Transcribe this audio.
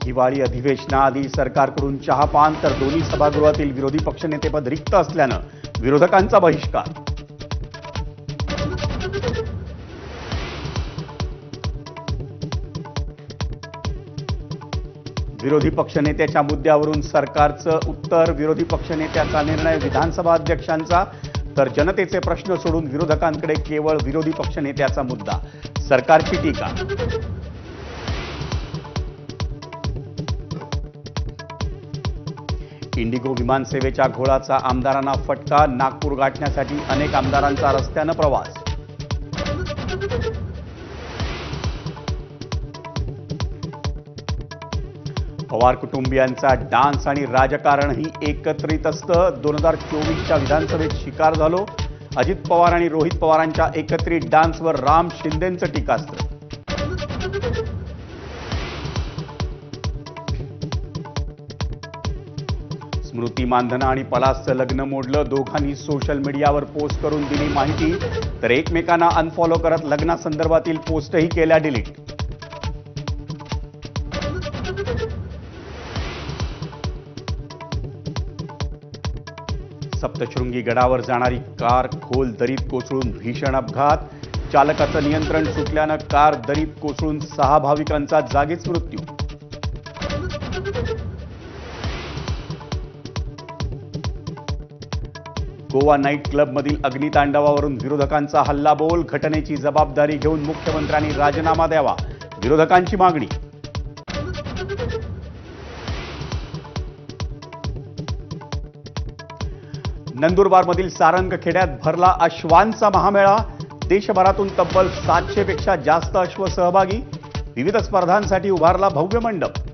हिवाळी अधिवेशनाआधी सरकारकडून चहापान तर दोन्ही सभागृहातील विरोधी पक्षनेतेपद रिक्त असल्यानं विरोधकांचा बहिष्कार। विरोधी पक्षनेत्याच्या मुद्द्यावरून सरकारचं उत्तर, विरोधी पक्षनेत्याचा निर्णय विधानसभा अध्यक्षांचा, तर जनतेचे प्रश्न सोडून विरोधकांकडे केवळ विरोधी पक्षनेत्याचा मुद्दा, सरकारची टीका। इंडिगो विमानसेवेच्या घोळाचा आमदारांना फटका, नागपूर गाठण्यासाठी अनेक आमदारांचा रस्त्यानं प्रवास। पवार कुटुंबियांचा डान्स आणि राजकारणही एकत्रित असतं। 2024च्या विधानसभेत शिकार झालो, अजित पवार आणि रोहित पवारांच्या एकत्रित डान्सवर राम शिंदेंचं टीकास्त्र। स्मृती मानधना आणि पलासचं लग्न मोडलं, दोघांनी सोशल मीडियावर पोस्ट करून दिली माहिती, तर एकमेकांना अनफॉलो करत लग्नासंदर्भातील पोस्टही केल्या डिलीट। सप्तशृंगी गडावर जाणारी कार खोल दरीत कोसळून भीषण अपघात, चालकाचं नियंत्रण सुटल्यानं कार दरीत कोसळून 6 भाविकांचा जागीच मृत्यू। गोवा नाईट क्लबमधील अग्नितांडवावरून विरोधकांचा हल्लाबोल, घटनेची जबाबदारी घेऊन मुख्यमंत्र्यांनी राजीनामा द्यावा, विरोधकांची मागणी। नंदुरबारमधील सारंगखेड्यात भरला अश्वांचा महामेळा, देशभरातून तब्बल 700 पेक्षा जास्त अश्व सहभागी, विविध स्पर्धांसाठी उभारला भव्य मंडप।